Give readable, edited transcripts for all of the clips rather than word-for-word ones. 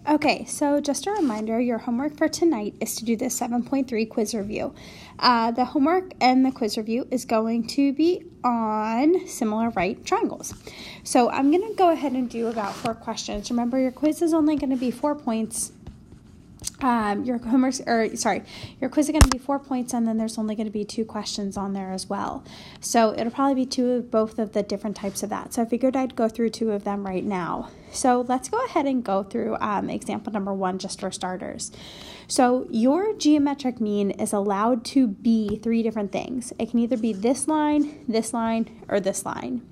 Okay, so just a reminder, your homework for tonight is to do the 7.3 quiz review. The homework and the quiz review is going to be on similar right triangles. So I'm going to go ahead and do about 4 questions. Remember, your quiz is only going to be 4 points. Your quiz is going to be 4 points, and then there's only going to be 2 questions on there as well. So it'll probably be both of the different types of that. So I figured I'd go through 2 of them right now. So let's go ahead and go through example number 1 just for starters. So your geometric mean is allowed to be 3 different things. It can either be this line, or this line.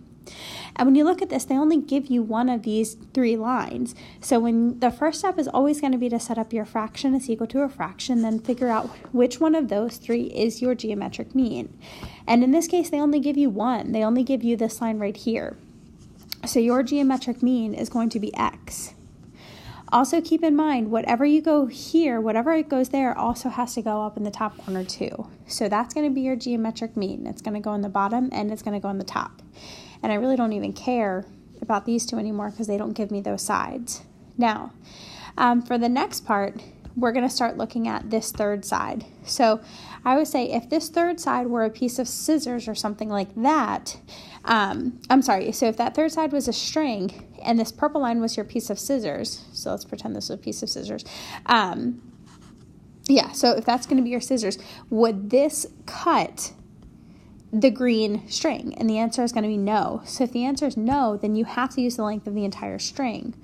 And when you look at this, they only give you one of these 3 lines. So when the first step is always going to be to set up your fraction is equal to a fraction, then figure out which one of those 3 is your geometric mean. And in this case, they only give you one. They only give you this line right here. So your geometric mean is going to be x. Also keep in mind, whatever you go here, whatever it goes there, also has to go up in the top corner too. So that's going to be your geometric mean. It's going to go in the bottom and it's going to go in the top. And I really don't even care about these 2 anymore because they don't give me those sides. Now, for the next part, we're going to start looking at this third side. So I would say if this third side were a piece of scissors or something like that, so if that third side was a string and this purple line was your piece of scissors, so let's pretend this is a piece of scissors. So if that's going to be your scissors, would this cut the green string? And the answer is going to be no. So if the answer is no, then you have to use the length of the entire string.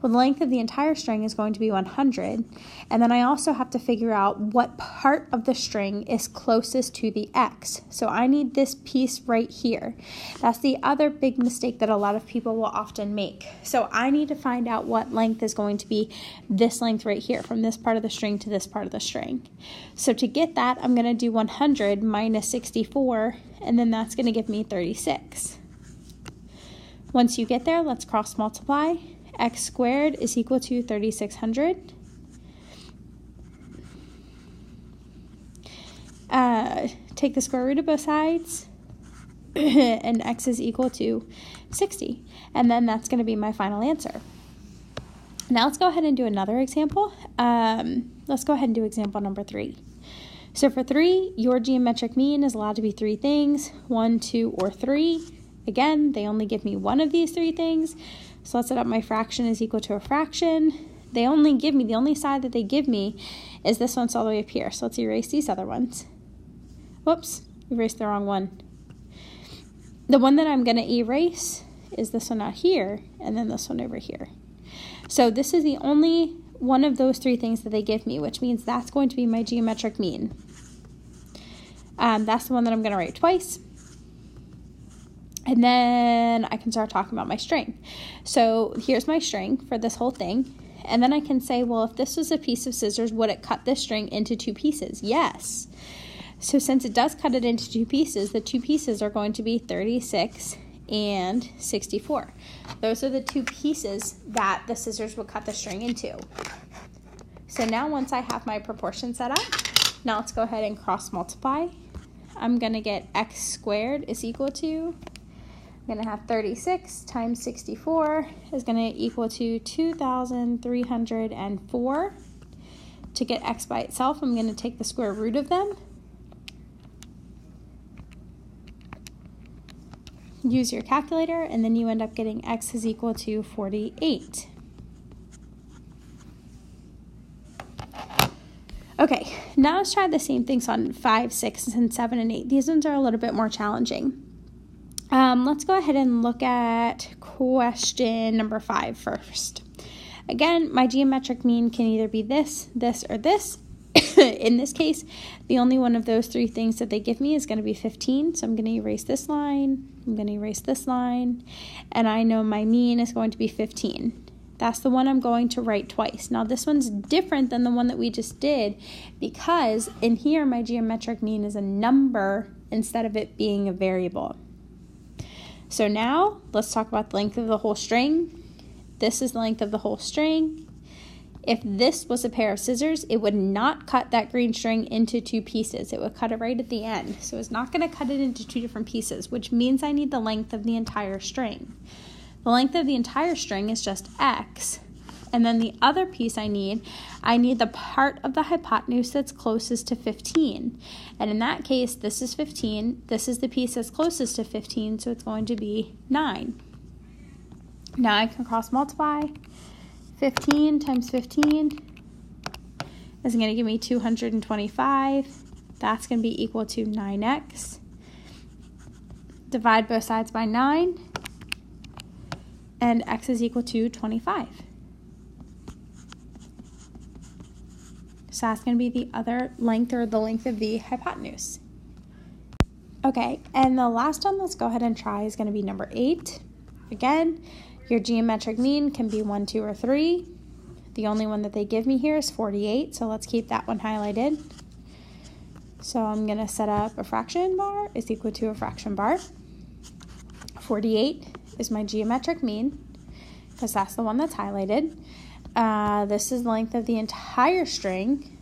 Well, the length of the entire string is going to be 100. And then I also have to figure out what part of the string is closest to the X. So I need this piece right here. That's the other big mistake that a lot of people will often make. So I need to find out what length is going to be this length right here, from this part of the string to this part of the string. So to get that, I'm going to do 100 minus 64, and then that's going to give me 36. Once you get there, let's cross multiply. X squared is equal to 3,600. Take the square root of both sides, and x is equal to 60. And then that's going to be my final answer. Now let's go ahead and do another example. Let's go ahead and do example number 3. So for 3, your geometric mean is allowed to be 3 things, 1, 2, or 3. Again, they only give me one of these 3 things. So let's set up my fraction is equal to a fraction. The only side that they give me is this one's all the way up here. So let's erase these other ones. Whoops, erased the wrong one. The one that I'm going to erase is this one out here, and then this one over here. So this is the only one of those 3 things that they give me, which means that's going to be my geometric mean. That's the one that I'm going to write twice. And then I can start talking about my string. So here's my string for this whole thing. And then I can say, well, if this was a piece of scissors, would it cut this string into 2 pieces? Yes. So since it does cut it into 2 pieces, the 2 pieces are going to be 36 and 64. Those are the 2 pieces that the scissors will cut the string into. So now once I have my proportion set up, now let's go ahead and cross multiply. I'm going to get x squared is equal to, I'm going to have 36 times 64 is going to equal to 2,304. To get x by itself, I'm going to take the square root of them. Use your calculator, and then you end up getting x is equal to 48. Okay, now let's try the same things on 5, 6, and 7, and 8. These ones are a little bit more challenging. Let's go ahead and look at question number 5 first. Again, my geometric mean can either be this, this, or this. In this case, the only one of those 3 things that they give me is going to be 15. So I'm going to erase this line, I'm going to erase this line, and I know my mean is going to be 15. That's the one I'm going to write twice. Now this one's different than the one that we just did because in here my geometric mean is a number instead of it being a variable. So now let's talk about the length of the whole string. This is the length of the whole string. If this was a pair of scissors, it would not cut that green string into 2 pieces. It would cut it right at the end. So it's not going to cut it into 2 different pieces, which means I need the length of the entire string. The length of the entire string is just x And then the other piece I need the part of the hypotenuse that's closest to 15. And in that case, this is 15. This is the piece that's closest to 15, so it's going to be 9. Now I can cross multiply. 15 times 15 is going to give me 225. That's going to be equal to 9x. Divide both sides by 9. And x is equal to 25. So that's going to be the other length, or the length of the hypotenuse. Okay, and the last one, let's go ahead and try, is going to be number 8. Again, your geometric mean can be 1, 2, or 3. The only one that they give me here is 48, so let's keep that one highlighted. So I'm going to set up a fraction bar is equal to a fraction bar. 48 is my geometric mean, because that's the one that's highlighted. This is the length of the entire string.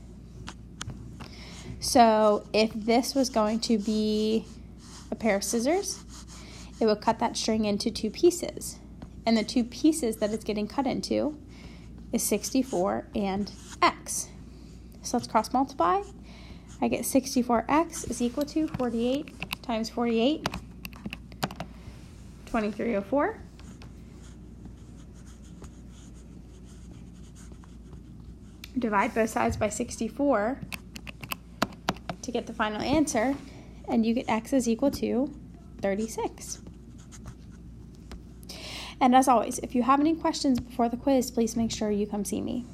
So if this was going to be a pair of scissors, it would cut that string into 2 pieces. And the 2 pieces that it's getting cut into is 64 and x. So let's cross multiply. I get 64x is equal to 48 times 48, 2304. Divide both sides by 64 to get the final answer, and you get x is equal to 36. And as always, if you have any questions before the quiz, please make sure you come see me.